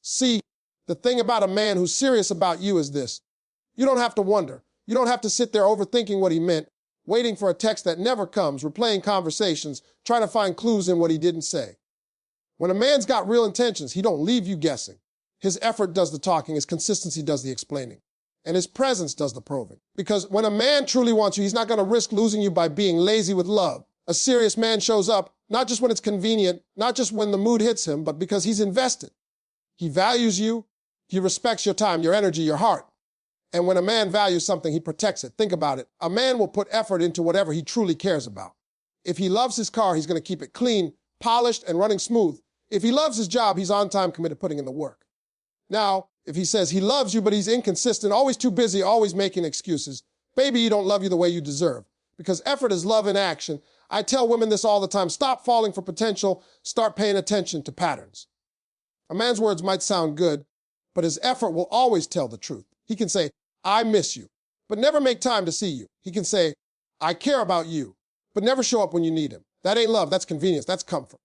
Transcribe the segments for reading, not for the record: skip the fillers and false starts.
See, the thing about a man who's serious about you is this. You don't have to wonder. You don't have to sit there overthinking what he meant, waiting for a text that never comes, replaying conversations, trying to find clues in what he didn't say. When a man's got real intentions, he don't leave you guessing. His effort does the talking, his consistency does the explaining, and his presence does the probing. Because when a man truly wants you, he's not going to risk losing you by being lazy with love. A serious man shows up, not just when it's convenient, not just when the mood hits him, but because he's invested. He values you, he respects your time, your energy, your heart. And when a man values something, he protects it. Think about it. A man will put effort into whatever he truly cares about. If he loves his car, he's going to keep it clean, polished, and running smooth. If he loves his job, he's on time, committed, putting in the work. Now, if he says he loves you, but he's inconsistent, always too busy, always making excuses, baby, he don't love you the way you deserve. Because effort is love in action. I tell women this all the time. Stop falling for potential. Start paying attention to patterns. A man's words might sound good, but his effort will always tell the truth. He can say, I miss you, but never make time to see you. He can say, I care about you, but never show up when you need him. That ain't love, that's convenience, that's comfort.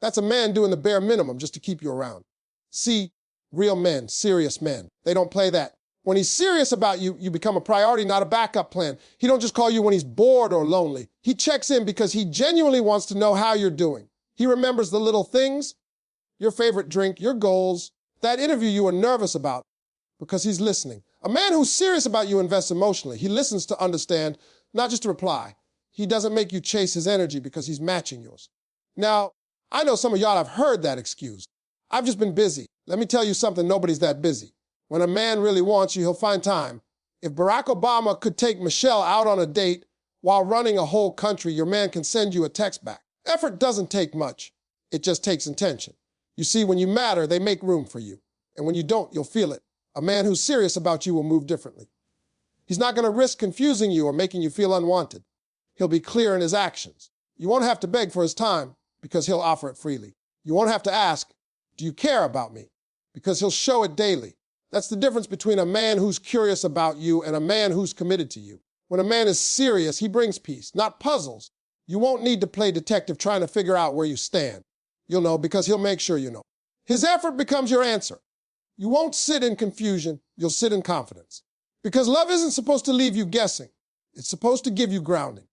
That's a man doing the bare minimum just to keep you around. See, real men, serious men, they don't play that. When he's serious about you, you become a priority, not a backup plan. He don't just call you when he's bored or lonely. He checks in because he genuinely wants to know how you're doing. He remembers the little things, your favorite drink, your goals, that interview you were nervous about, because he's listening. A man who's serious about you invests emotionally. He listens to understand, not just to reply. He doesn't make you chase his energy because he's matching yours. Now, I know some of y'all have heard that excuse. I've just been busy. Let me tell you something, nobody's that busy. When a man really wants you, he'll find time. If Barack Obama could take Michelle out on a date while running a whole country, your man can send you a text back. Effort doesn't take much. It just takes intention. You see, when you matter, they make room for you. And when you don't, you'll feel it. A man who's serious about you will move differently. He's not going to risk confusing you or making you feel unwanted. He'll be clear in his actions. You won't have to beg for his time because he'll offer it freely. You won't have to ask, do you care about me? Because he'll show it daily. That's the difference between a man who's curious about you and a man who's committed to you. When a man is serious, he brings peace, not puzzles. You won't need to play detective trying to figure out where you stand. You'll know because he'll make sure you know. His effort becomes your answer. You won't sit in confusion, you'll sit in confidence. Because love isn't supposed to leave you guessing. It's supposed to give you grounding.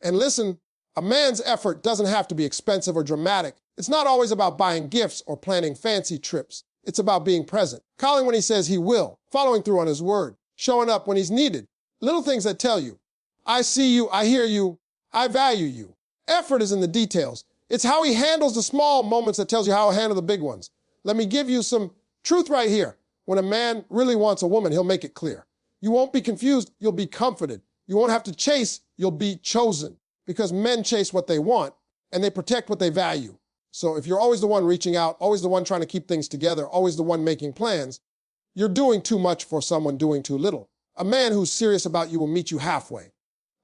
And listen, a man's effort doesn't have to be expensive or dramatic. It's not always about buying gifts or planning fancy trips. It's about being present, calling when he says he will, following through on his word, showing up when he's needed. Little things that tell you, I see you, I hear you, I value you. Effort is in the details. It's how he handles the small moments that tells you how he'll handle the big ones. Let me give you some truth right here. When a man really wants a woman, he'll make it clear. You won't be confused, you'll be comforted. You won't have to chase, you'll be chosen. Because men chase what they want, and they protect what they value. So if you're always the one reaching out, always the one trying to keep things together, always the one making plans, you're doing too much for someone doing too little. A man who's serious about you will meet you halfway,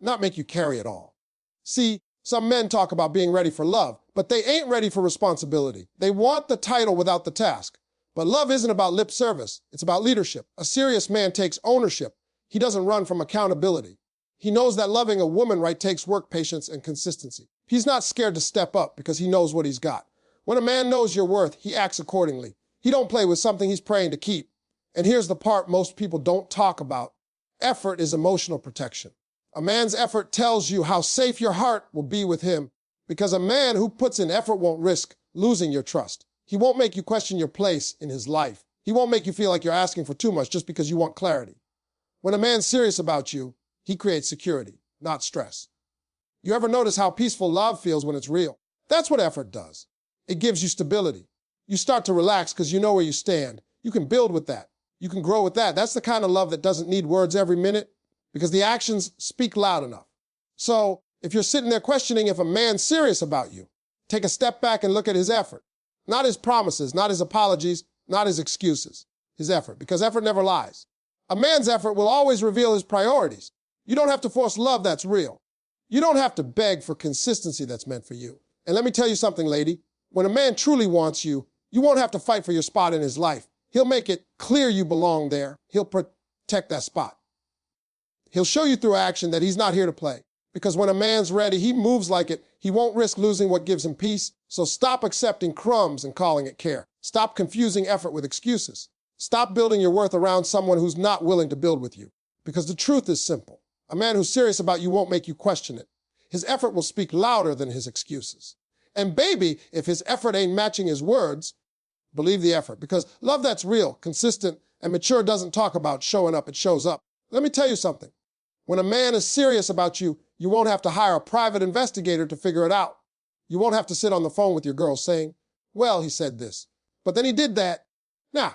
not make you carry it all. See, some men talk about being ready for love, but they ain't ready for responsibility. They want the title without the task. But love isn't about lip service. It's about leadership. A serious man takes ownership. He doesn't run from accountability. He knows that loving a woman right takes work, patience, and consistency. He's not scared to step up because he knows what he's got. When a man knows your worth, he acts accordingly. He don't play with something he's praying to keep. And here's the part most people don't talk about. Effort is emotional protection. A man's effort tells you how safe your heart will be with him, because a man who puts in effort won't risk losing your trust. He won't make you question your place in his life. He won't make you feel like you're asking for too much just because you want clarity. When a man's serious about you, he creates security, not stress. You ever notice how peaceful love feels when it's real? That's what effort does. It gives you stability. You start to relax because you know where you stand. You can build with that. You can grow with that. That's the kind of love that doesn't need words every minute because the actions speak loud enough. So if you're sitting there questioning if a man's serious about you, take a step back and look at his effort. Not his promises, not his apologies, not his excuses. His effort, because effort never lies. A man's effort will always reveal his priorities. You don't have to force love that's real. You don't have to beg for consistency that's meant for you. And let me tell you something, lady. When a man truly wants you, you won't have to fight for your spot in his life. He'll make it clear you belong there. He'll protect that spot. He'll show you through action that he's not here to play. Because when a man's ready, he moves like it. He won't risk losing what gives him peace. So stop accepting crumbs and calling it care. Stop confusing effort with excuses. Stop building your worth around someone who's not willing to build with you. Because the truth is simple. A man who's serious about you won't make you question it. His effort will speak louder than his excuses. And baby, if his effort ain't matching his words, believe the effort. Because love that's real, consistent, and mature doesn't talk about showing up, it shows up. Let me tell you something. When a man is serious about you, you won't have to hire a private investigator to figure it out. You won't have to sit on the phone with your girl saying, well, he said this, but then he did that. Nah,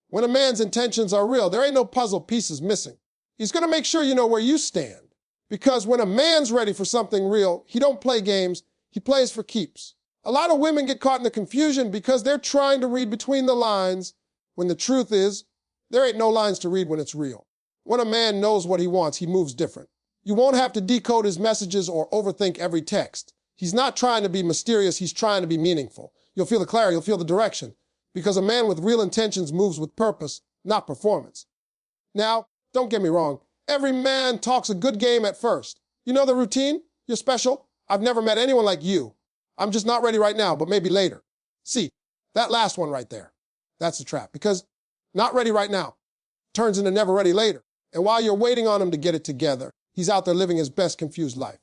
when a man's intentions are real, there ain't no puzzle pieces missing. He's going to make sure you know where you stand. Because when a man's ready for something real, he don't play games, he plays for keeps. A lot of women get caught in the confusion because they're trying to read between the lines when the truth is, there ain't no lines to read when it's real. When a man knows what he wants, he moves different. You won't have to decode his messages or overthink every text. He's not trying to be mysterious, he's trying to be meaningful. You'll feel the clarity, you'll feel the direction. Because a man with real intentions moves with purpose, not performance. Now, don't get me wrong, every man talks a good game at first. You know the routine? You're special. I've never met anyone like you. I'm just not ready right now, but maybe later. See, that last one right there, that's the trap. Because not ready right now turns into never ready later. And while you're waiting on him to get it together, he's out there living his best confused life.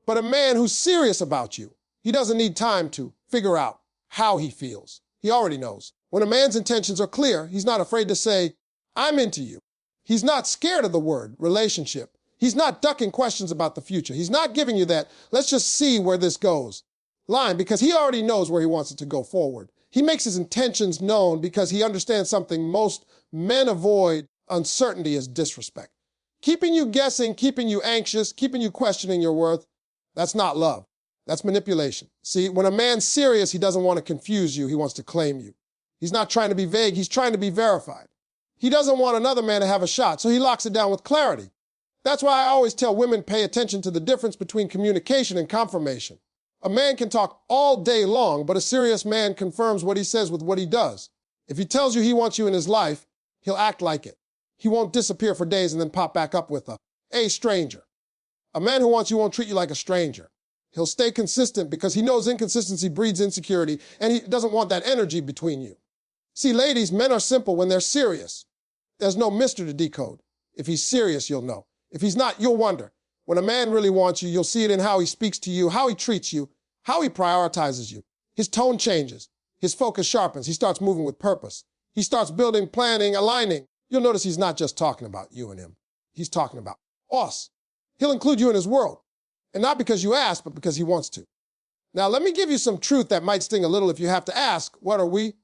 But a man who's serious about you, he doesn't need time to figure out how he feels. He already knows. When a man's intentions are clear, he's not afraid to say, I'm into you. He's not scared of the word relationship. He's not ducking questions about the future. He's not giving you that, let's just see where this goes line, because he already knows where he wants it to go forward. He makes his intentions known because he understands something most men avoid. Uncertainty is disrespect. Keeping you guessing, keeping you anxious, keeping you questioning your worth, that's not love. That's manipulation. See, when a man's serious, he doesn't want to confuse you. He wants to claim you. He's not trying to be vague. He's trying to be verified. He doesn't want another man to have a shot, so he locks it down with clarity. That's why I always tell women pay attention to the difference between communication and confirmation. A man can talk all day long, but a serious man confirms what he says with what he does. If he tells you he wants you in his life, he'll act like it. He won't disappear for days and then pop back up with a stranger. A man who wants you won't treat you like a stranger. He'll stay consistent because he knows inconsistency breeds insecurity, and he doesn't want that energy between you. See, ladies, men are simple when they're serious. There's no mystery to decode. If he's serious, you'll know. If he's not, you'll wonder. When a man really wants you, you'll see it in how he speaks to you, how he treats you, how he prioritizes you. His tone changes. His focus sharpens. He starts moving with purpose. He starts building, planning, aligning. You'll notice he's not just talking about you and him. He's talking about us. He'll include you in his world. And not because you ask, but because he wants to. Now, let me give you some truth that might sting a little if you have to ask, what are we?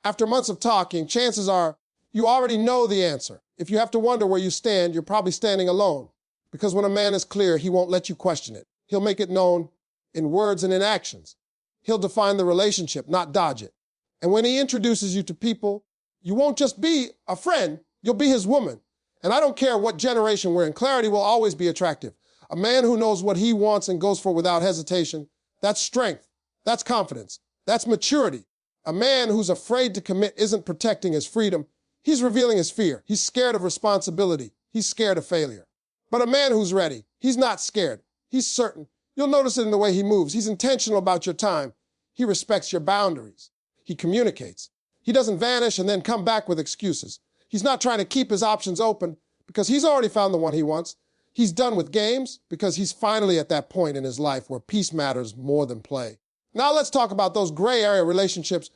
After months of talking, chances are you already know the answer. If you have to wonder where you stand, you're probably standing alone. Because when a man is clear, he won't let you question it. He'll make it known in words and in actions. He'll define the relationship, not dodge it. And when he introduces you to people, you won't just be a friend, you'll be his woman. And I don't care what generation we're in, clarity will always be attractive. A man who knows what he wants and goes for it without hesitation, that's strength, that's confidence, that's maturity. A man who's afraid to commit isn't protecting his freedom, he's revealing his fear. He's scared of responsibility, he's scared of failure. But a man who's ready, he's not scared, he's certain. You'll notice it in the way he moves. He's intentional about your time. He respects your boundaries. He communicates. He doesn't vanish and then come back with excuses. He's not trying to keep his options open because he's already found the one he wants. He's done with games because he's finally at that point in his life where peace matters more than play. Now let's talk about those gray area relationships,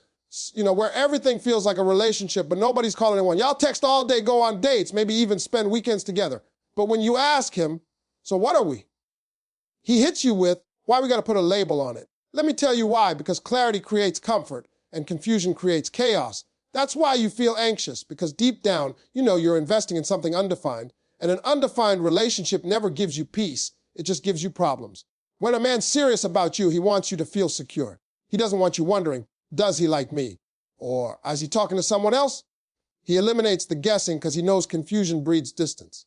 where everything feels like a relationship, but nobody's calling it one. Y'all text all day, go on dates, maybe even spend weekends together. But when you ask him, so what are we? He hits you with, why we got to put a label on it? Let me tell you why, because clarity creates comfort and confusion creates chaos. That's why you feel anxious, because deep down, you know you're investing in something undefined, and an undefined relationship never gives you peace. It just gives you problems. When a man's serious about you, he wants you to feel secure. He doesn't want you wondering, does he like me? Or is he talking to someone else? He eliminates the guessing because he knows confusion breeds distance.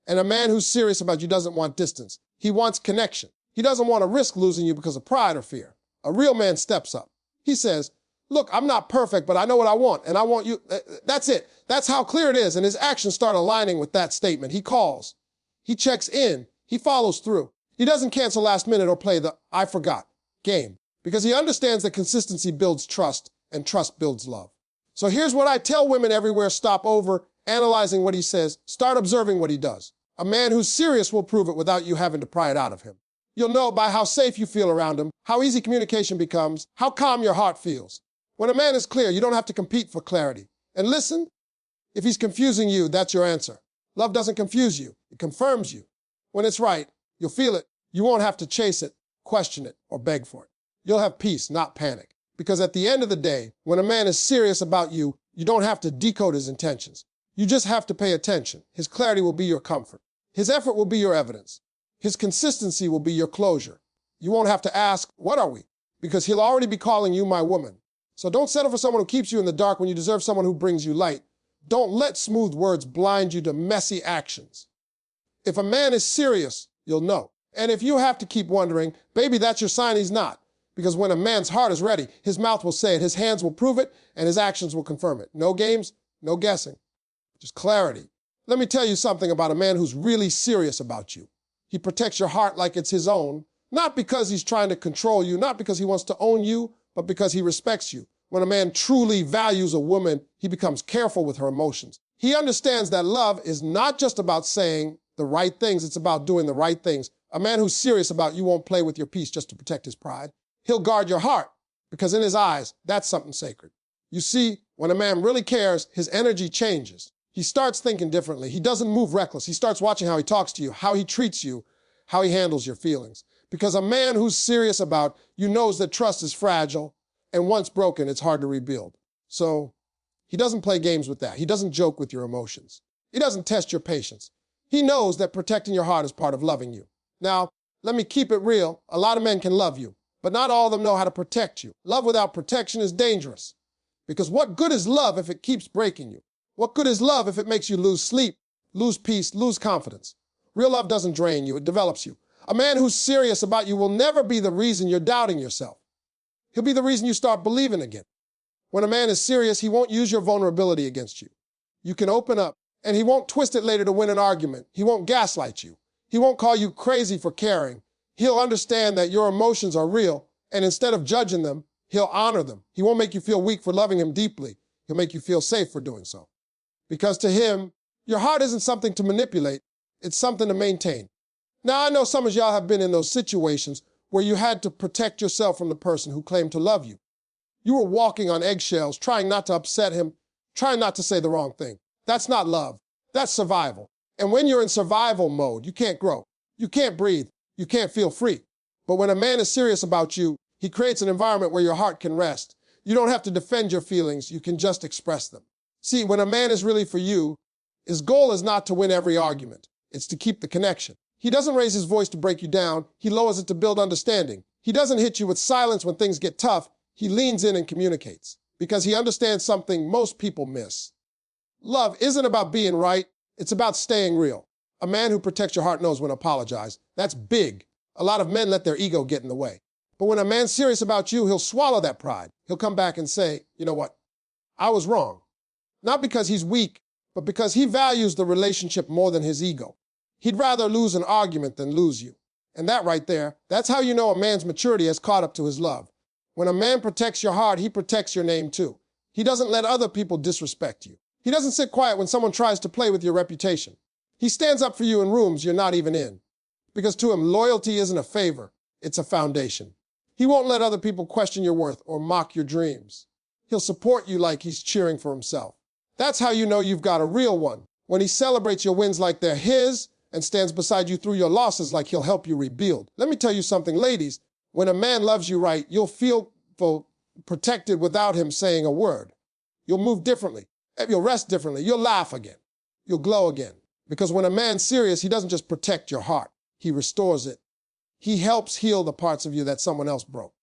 And a man who's serious about you doesn't want distance. He wants connection. He doesn't want to risk losing you because of pride or fear. A real man steps up. He says, look, I'm not perfect, but I know what I want, and I want you. That's it. That's how clear it is, and his actions start aligning with that statement. He calls. He checks in. He follows through. He doesn't cancel last minute or play the I forgot game because he understands that consistency builds trust, and trust builds love. So here's what I tell women everywhere: stop over analyzing what he says, start observing what he does. A man who's serious will prove it without you having to pry it out of him. You'll know by how safe you feel around him, how easy communication becomes, how calm your heart feels. When a man is clear, you don't have to compete for clarity. And listen, if he's confusing you, that's your answer. Love doesn't confuse you, it confirms you. When it's right, you'll feel it. You won't have to chase it, question it, or beg for it. You'll have peace, not panic. Because at the end of the day, when a man is serious about you, you don't have to decode his intentions. You just have to pay attention. His clarity will be your comfort. His effort will be your evidence. His consistency will be your closure. You won't have to ask, what are we? Because he'll already be calling you my woman. So don't settle for someone who keeps you in the dark when you deserve someone who brings you light. Don't let smooth words blind you to messy actions. If a man is serious, you'll know. And if you have to keep wondering, baby, that's your sign he's not. Because when a man's heart is ready, his mouth will say it, his hands will prove it, and his actions will confirm it. No games, no guessing. Just clarity. Let me tell you something about a man who's really serious about you. He protects your heart like it's his own, not because he's trying to control you, not because he wants to own you, but because he respects you. When a man truly values a woman, he becomes careful with her emotions. He understands that love is not just about saying the right things, it's about doing the right things. A man who's serious about you won't play with your peace just to protect his pride. He'll guard your heart, because in his eyes, that's something sacred. You see, when a man really cares, his energy changes. He starts thinking differently. He doesn't move reckless. He starts watching how he talks to you, how he treats you, how he handles your feelings. Because a man who's serious about you knows that trust is fragile, and once broken, it's hard to rebuild. So he doesn't play games with that. He doesn't joke with your emotions. He doesn't test your patience. He knows that protecting your heart is part of loving you. Now, let me keep it real. A lot of men can love you, but not all of them know how to protect you. Love without protection is dangerous. Because what good is love if it keeps breaking you? What good is love if it makes you lose sleep, lose peace, lose confidence? Real love doesn't drain you, it develops you. A man who's serious about you will never be the reason you're doubting yourself. He'll be the reason you start believing again. When a man is serious, he won't use your vulnerability against you. You can open up, and he won't twist it later to win an argument. He won't gaslight you. He won't call you crazy for caring. He'll understand that your emotions are real, and instead of judging them, he'll honor them. He won't make you feel weak for loving him deeply. He'll make you feel safe for doing so. Because to him, your heart isn't something to manipulate, it's something to maintain. Now, I know some of y'all have been in those situations where you had to protect yourself from the person who claimed to love you. You were walking on eggshells, trying not to upset him, trying not to say the wrong thing. That's not love, that's survival. And when you're in survival mode, you can't grow, you can't breathe, you can't feel free. But when a man is serious about you, he creates an environment where your heart can rest. You don't have to defend your feelings, you can just express them. See, when a man is really for you, his goal is not to win every argument. It's to keep the connection. He doesn't raise his voice to break you down. He lowers it to build understanding. He doesn't hit you with silence when things get tough. He leans in and communicates because he understands something most people miss. Love isn't about being right. It's about staying real. A man who protects your heart knows when to apologize. That's big. A lot of men let their ego get in the way. But when a man's serious about you, he'll swallow that pride. He'll come back and say, you know what? I was wrong. Not because he's weak, but because he values the relationship more than his ego. He'd rather lose an argument than lose you. And that right there, that's how you know a man's maturity has caught up to his love. When a man protects your heart, he protects your name too. He doesn't let other people disrespect you. He doesn't sit quiet when someone tries to play with your reputation. He stands up for you in rooms you're not even in. Because to him, loyalty isn't a favor, it's a foundation. He won't let other people question your worth or mock your dreams. He'll support you like he's cheering for himself. That's how you know you've got a real one. When he celebrates your wins like they're his and stands beside you through your losses like he'll help you rebuild. Let me tell you something, ladies. When a man loves you right, you'll feel protected without him saying a word. You'll move differently. You'll rest differently. You'll laugh again. You'll glow again. Because when a man's serious, he doesn't just protect your heart. He restores it. He helps heal the parts of you that someone else broke.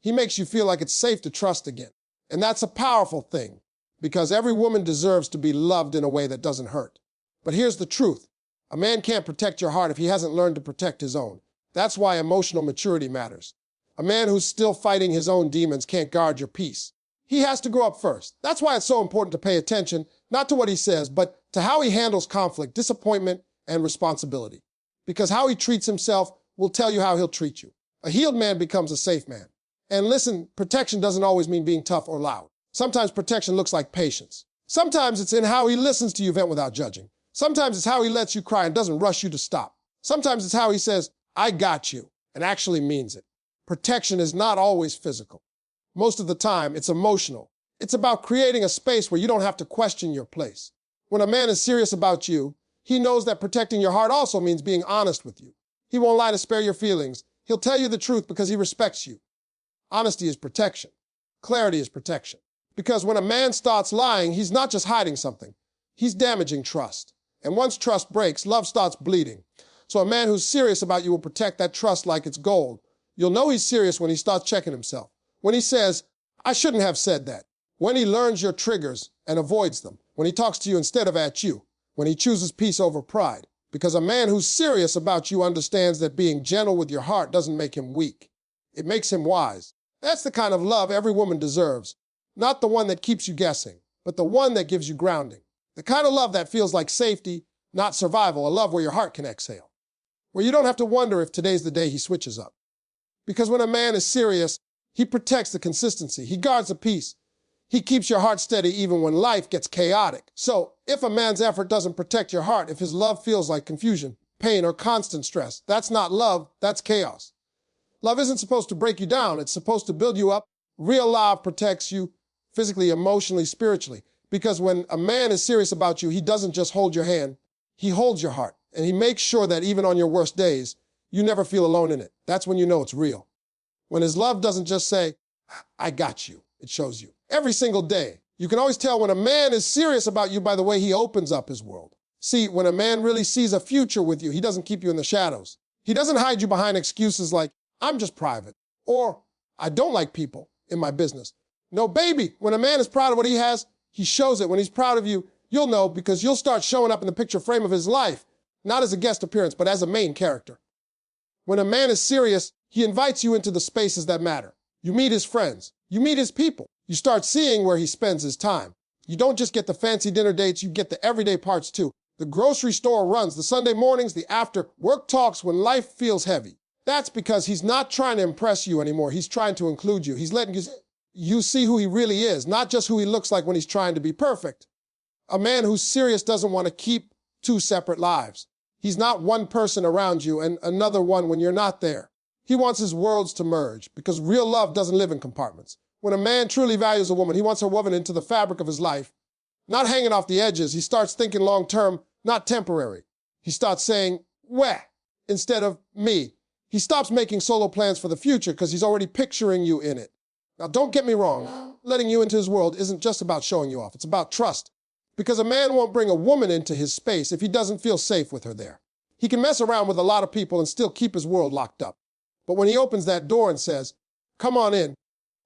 He makes you feel like it's safe to trust again. And that's a powerful thing, because every woman deserves to be loved in a way that doesn't hurt. But here's the truth. A man can't protect your heart if he hasn't learned to protect his own. That's why emotional maturity matters. A man who's still fighting his own demons can't guard your peace. He has to grow up first. That's why it's so important to pay attention, not to what he says, but to how he handles conflict, disappointment, and responsibility. Because how he treats himself will tell you how he'll treat you. A healed man becomes a safe man. And listen, protection doesn't always mean being tough or loud. Sometimes protection looks like patience. Sometimes it's in how he listens to you vent without judging. Sometimes it's how he lets you cry and doesn't rush you to stop. Sometimes it's how he says, I got you, and actually means it. Protection is not always physical. Most of the time, it's emotional. It's about creating a space where you don't have to question your place. When a man is serious about you, he knows that protecting your heart also means being honest with you. He won't lie to spare your feelings. He'll tell you the truth because he respects you. Honesty is protection. Clarity is protection. Because when a man starts lying, he's not just hiding something. He's damaging trust. And once trust breaks, love starts bleeding. So a man who's serious about you will protect that trust like it's gold. You'll know he's serious when he starts checking himself. When he says, I shouldn't have said that. When he learns your triggers and avoids them. When he talks to you instead of at you. When he chooses peace over pride. Because a man who's serious about you understands that being gentle with your heart doesn't make him weak. It makes him wise. That's the kind of love every woman deserves. Not the one that keeps you guessing, but the one that gives you grounding. The kind of love that feels like safety, not survival, a love where your heart can exhale. Where you don't have to wonder if today's the day he switches up. Because when a man is serious, he protects the consistency. He guards the peace. He keeps your heart steady even when life gets chaotic. So if a man's effort doesn't protect your heart, if his love feels like confusion, pain, or constant stress, that's not love, that's chaos. Love isn't supposed to break you down. It's supposed to build you up. Real love protects you physically, emotionally, spiritually. Because when a man is serious about you, he doesn't just hold your hand. He holds your heart. And he makes sure that even on your worst days, you never feel alone in it. That's when you know it's real. When his love doesn't just say, I got you. It shows you. Every single day. You can always tell when a man is serious about you by the way he opens up his world. See, when a man really sees a future with you, he doesn't keep you in the shadows. He doesn't hide you behind excuses like, I'm just private, or I don't like people in my business. No, baby, when a man is proud of what he has, he shows it. When he's proud of you, you'll know because you'll start showing up in the picture frame of his life, not as a guest appearance, but as a main character. When a man is serious, he invites you into the spaces that matter. You meet his friends. You meet his people. You start seeing where he spends his time. You don't just get the fancy dinner dates, you get the everyday parts too. The grocery store runs, the Sunday mornings, the after work talks when life feels heavy. That's because he's not trying to impress you anymore. He's trying to include you. He's letting you see who he really is, not just who he looks like when he's trying to be perfect. A man who's serious doesn't want to keep two separate lives. He's not one person around you and another one when you're not there. He wants his worlds to merge because real love doesn't live in compartments. When a man truly values a woman, he wants her woven into the fabric of his life, not hanging off the edges. He starts thinking long-term, not temporary. He starts saying, where, instead of me. He stops making solo plans for the future because he's already picturing you in it. Now, don't get me wrong. Letting you into his world isn't just about showing you off. It's about trust. Because a man won't bring a woman into his space if he doesn't feel safe with her there. He can mess around with a lot of people and still keep his world locked up. But when he opens that door and says, come on in,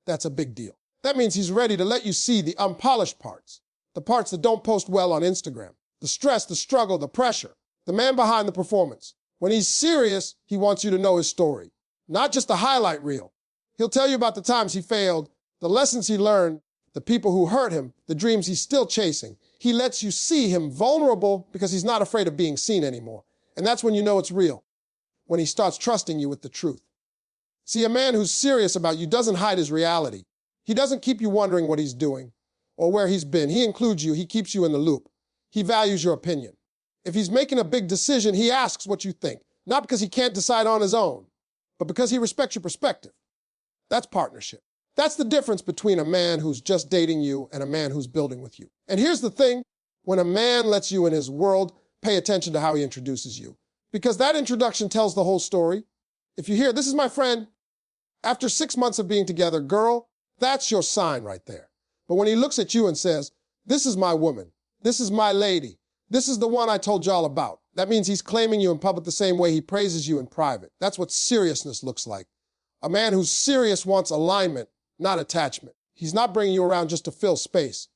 that's a big deal. That means he's ready to let you see the unpolished parts, the parts that don't post well on Instagram, the stress, the struggle, the pressure, the man behind the performance. When he's serious, he wants you to know his story, not just the highlight reel. He'll tell you about the times he failed, the lessons he learned, the people who hurt him, the dreams he's still chasing. He lets you see him vulnerable because he's not afraid of being seen anymore. And that's when you know it's real, when he starts trusting you with the truth. See, a man who's serious about you doesn't hide his reality. He doesn't keep you wondering what he's doing or where he's been. He includes you. He keeps you in the loop. He values your opinion. If he's making a big decision, he asks what you think, not because he can't decide on his own, but because he respects your perspective. That's partnership. That's the difference between a man who's just dating you and a man who's building with you. And here's the thing, when a man lets you in his world, pay attention to how he introduces you. Because that introduction tells the whole story. If you hear, this is my friend, after 6 months of being together, girl, that's your sign right there. But when he looks at you and says, this is my woman, this is my lady, this is the one I told y'all about. That means he's claiming you in public the same way he praises you in private. That's what seriousness looks like. A man who's serious wants alignment, not attachment. He's not bringing you around just to fill space.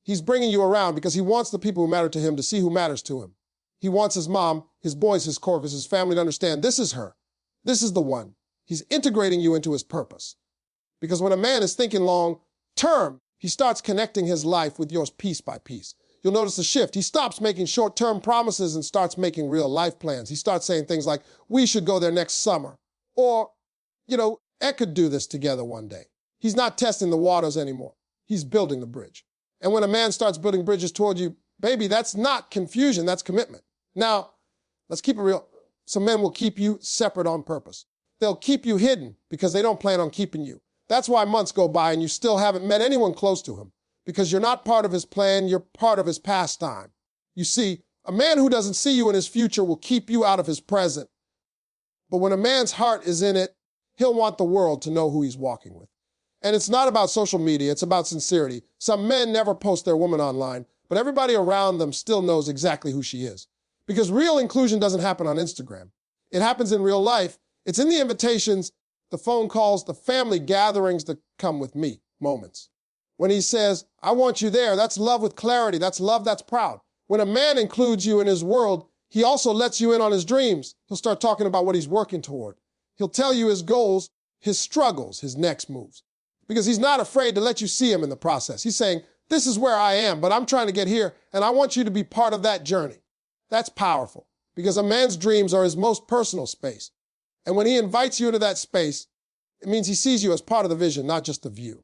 He's bringing you around because he wants the people who matter to him to see who matters to him. He wants his mom, his boys, his Corvus, his family to understand this is her. This is the one. He's integrating you into his purpose. Because when a man is thinking long term, he starts connecting his life with yours piece by piece. You'll notice a shift. He stops making short-term promises and starts making real life plans. He starts saying things like, we should go there next summer. Or, could do this together one day. He's not testing the waters anymore. He's building the bridge. And when a man starts building bridges toward you, baby, that's not confusion, that's commitment. Now, let's keep it real. Some men will keep you separate on purpose. They'll keep you hidden because they don't plan on keeping you. That's why months go by and you still haven't met anyone close to him, because you're not part of his plan, you're part of his pastime. You see, a man who doesn't see you in his future will keep you out of his present. But when a man's heart is in it, he'll want the world to know who he's walking with. And it's not about social media, it's about sincerity. Some men never post their woman online, but everybody around them still knows exactly who she is. Because real inclusion doesn't happen on Instagram. It happens in real life. It's in the invitations, the phone calls, the family gatherings that come with me moments. When he says, I want you there, that's love with clarity. That's love that's proud. When a man includes you in his world, he also lets you in on his dreams. He'll start talking about what he's working toward. He'll tell you his goals, his struggles, his next moves. Because he's not afraid to let you see him in the process. He's saying, this is where I am, but I'm trying to get here, and I want you to be part of that journey. That's powerful, because a man's dreams are his most personal space. And when he invites you into that space, it means he sees you as part of the vision, not just the view.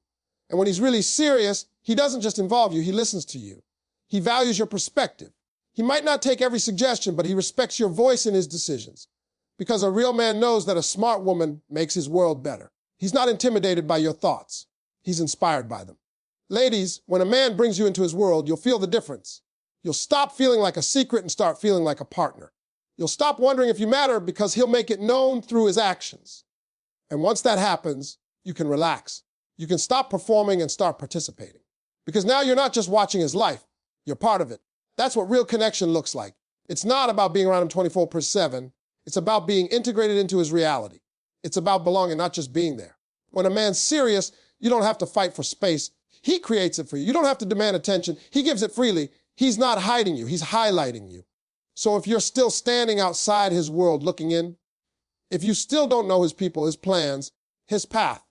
And when he's really serious, he doesn't just involve you, he listens to you. He values your perspective. He might not take every suggestion, but he respects your voice in his decisions. Because a real man knows that a smart woman makes his world better. He's not intimidated by your thoughts. He's inspired by them. Ladies, when a man brings you into his world, you'll feel the difference. You'll stop feeling like a secret and start feeling like a partner. You'll stop wondering if you matter because he'll make it known through his actions. And once that happens, you can relax. You can stop performing and start participating. Because now you're not just watching his life, you're part of it. That's what real connection looks like. It's not about being around him 24/7. It's about being integrated into his reality. It's about belonging, not just being there. When a man's serious, you don't have to fight for space. He creates it for you. You don't have to demand attention. He gives it freely. He's not hiding you. He's highlighting you. So if you're still standing outside his world looking in, if you still don't know his people, his plans, his path,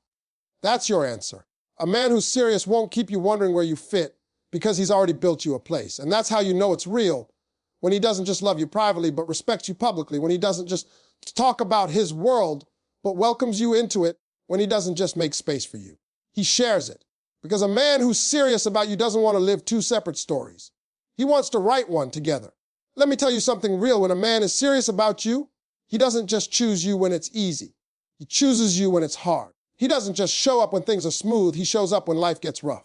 that's your answer. A man who's serious won't keep you wondering where you fit because he's already built you a place. And that's how you know it's real, when he doesn't just love you privately but respects you publicly, when he doesn't just talk about his world but welcomes you into it, when he doesn't just make space for you. He shares it. Because a man who's serious about you doesn't want to live two separate stories. He wants to write one together. Let me tell you something real. When a man is serious about you, he doesn't just choose you when it's easy. He chooses you when it's hard. He doesn't just show up when things are smooth. He shows up when life gets rough.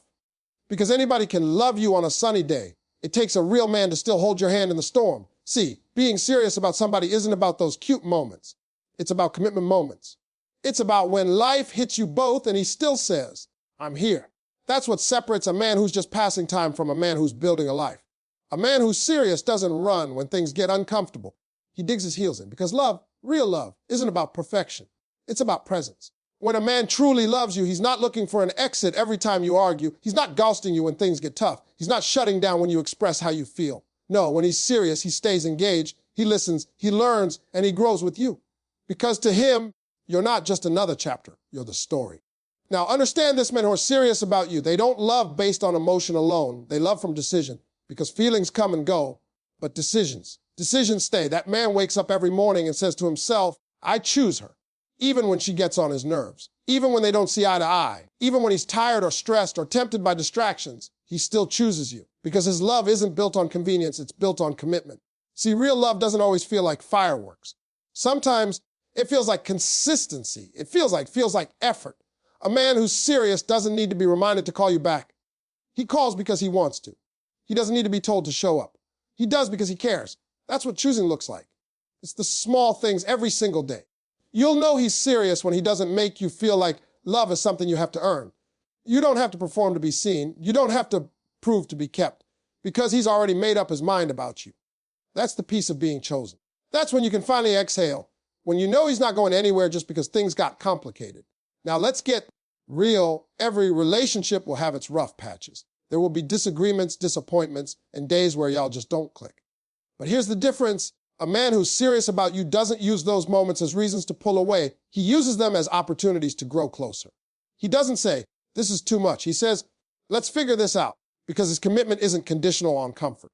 Because anybody can love you on a sunny day. It takes a real man to still hold your hand in the storm. See, being serious about somebody isn't about those cute moments. It's about commitment moments. It's about when life hits you both and he still says, I'm here. That's what separates a man who's just passing time from a man who's building a life. A man who's serious doesn't run when things get uncomfortable. He digs his heels in, because love, real love, isn't about perfection. It's about presence. When a man truly loves you, he's not looking for an exit every time you argue. He's not ghosting you when things get tough. He's not shutting down when you express how you feel. No, when he's serious, he stays engaged, he listens, he learns, and he grows with you. Because to him, you're not just another chapter, you're the story. Now, understand this, men who are serious about you. They don't love based on emotion alone. They love from decision, because feelings come and go, but decisions stay. That man wakes up every morning and says to himself, I choose her, even when she gets on his nerves, even when they don't see eye to eye, even when he's tired or stressed or tempted by distractions, he still chooses you, because his love isn't built on convenience, it's built on commitment. See, real love doesn't always feel like fireworks. Sometimes it feels like consistency. It feels like effort. A man who's serious doesn't need to be reminded to call you back. He calls because he wants to. He doesn't need to be told to show up. He does because he cares. That's what choosing looks like. It's the small things every single day. You'll know he's serious when he doesn't make you feel like love is something you have to earn. You don't have to perform to be seen. You don't have to prove to be kept, because he's already made up his mind about you. That's the peace of being chosen. That's when you can finally exhale, when you know he's not going anywhere just because things got complicated. Now let's get real. Every relationship will have its rough patches. There will be disagreements, disappointments, and days where y'all just don't click. But here's the difference. A man who's serious about you doesn't use those moments as reasons to pull away. He uses them as opportunities to grow closer. He doesn't say, this is too much. He says, let's figure this out, because his commitment isn't conditional on comfort.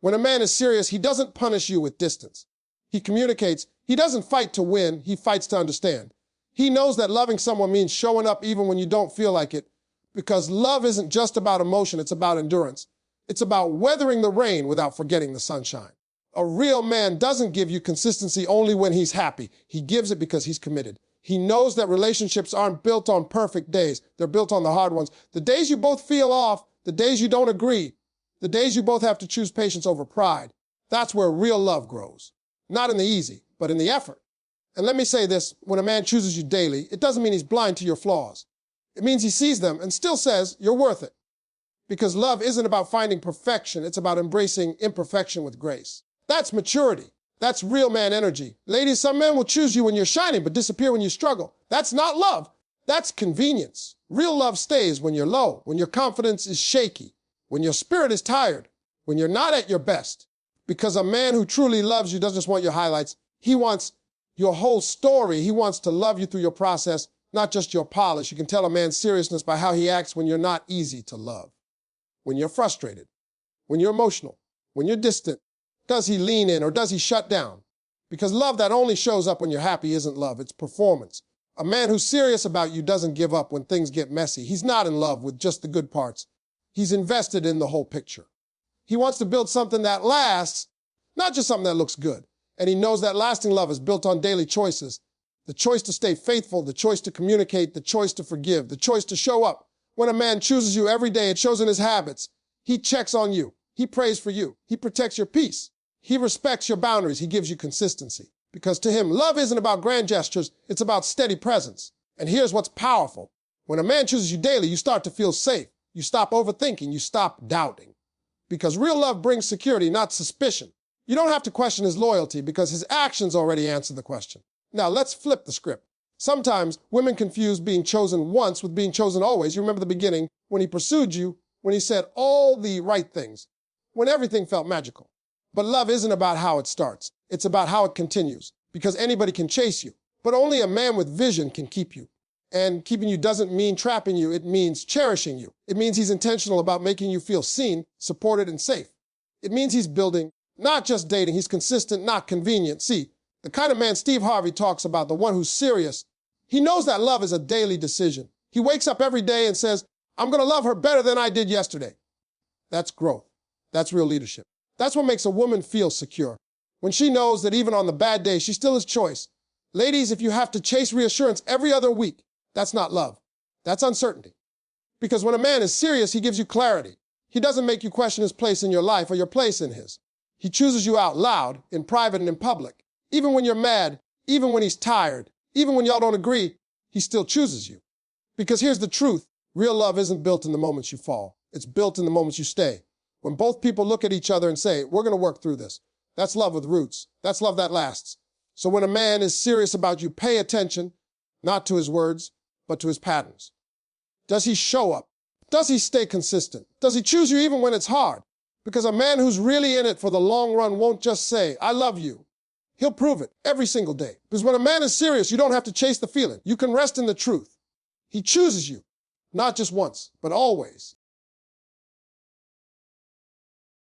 When a man is serious, he doesn't punish you with distance. He communicates. He doesn't fight to win. He fights to understand. He knows that loving someone means showing up even when you don't feel like it, because love isn't just about emotion, it's about endurance. It's about weathering the rain without forgetting the sunshine. A real man doesn't give you consistency only when he's happy. He gives it because he's committed. He knows that relationships aren't built on perfect days. They're built on the hard ones. The days you both feel off, the days you don't agree, the days you both have to choose patience over pride. That's where real love grows. Not in the easy, but in the effort. And let me say this, when a man chooses you daily, it doesn't mean he's blind to your flaws. It means he sees them and still says you're worth it. Because love isn't about finding perfection, it's about embracing imperfection with grace. That's maturity. That's real man energy. Ladies, some men will choose you when you're shining but disappear when you struggle. That's not love. That's convenience. Real love stays when you're low, when your confidence is shaky, when your spirit is tired, when you're not at your best. Because a man who truly loves you doesn't just want your highlights. He wants your whole story. He wants to love you through your process, not just your polish. You can tell a man's seriousness by how he acts when you're not easy to love, when you're frustrated, when you're emotional, when you're distant. Does he lean in or does he shut down? Because love that only shows up when you're happy isn't love, it's performance. A man who's serious about you doesn't give up when things get messy. He's not in love with just the good parts. He's invested in the whole picture. He wants to build something that lasts, not just something that looks good. And he knows that lasting love is built on daily choices. The choice to stay faithful, the choice to communicate, the choice to forgive, the choice to show up. When a man chooses you every day, it shows in his habits. He checks on you. He prays for you. He protects your peace. He respects your boundaries. He gives you consistency. Because to him, love isn't about grand gestures. It's about steady presence. And here's what's powerful. When a man chooses you daily, you start to feel safe. You stop overthinking. You stop doubting. Because real love brings security, not suspicion. You don't have to question his loyalty because his actions already answer the question. Now, let's flip the script. Sometimes women confuse being chosen once with being chosen always. You remember the beginning when he pursued you, when he said all the right things, when everything felt magical. But love isn't about how it starts. It's about how it continues. Because anybody can chase you, but only a man with vision can keep you. And keeping you doesn't mean trapping you. It means cherishing you. It means he's intentional about making you feel seen, supported, and safe. It means he's building, not just dating. He's consistent, not convenient. See, the kind of man Steve Harvey talks about, the one who's serious, he knows that love is a daily decision. He wakes up every day and says, I'm going to love her better than I did yesterday. That's growth. That's real leadership. That's what makes a woman feel secure. When she knows that even on the bad days, she still has choice. Ladies, if you have to chase reassurance every other week, that's not love. That's uncertainty. Because when a man is serious, he gives you clarity. He doesn't make you question his place in your life or your place in his. He chooses you out loud, in private and in public. Even when you're mad, even when he's tired, even when y'all don't agree, he still chooses you. Because here's the truth. Real love isn't built in the moments you fall. It's built in the moments you stay. When both people look at each other and say, we're going to work through this. That's love with roots. That's love that lasts. So when a man is serious about you, pay attention, not to his words, but to his patterns. Does he show up? Does he stay consistent? Does he choose you even when it's hard? Because a man who's really in it for the long run won't just say, I love you. He'll prove it every single day. Because when a man is serious, you don't have to chase the feeling. You can rest in the truth. He chooses you, not just once, but always.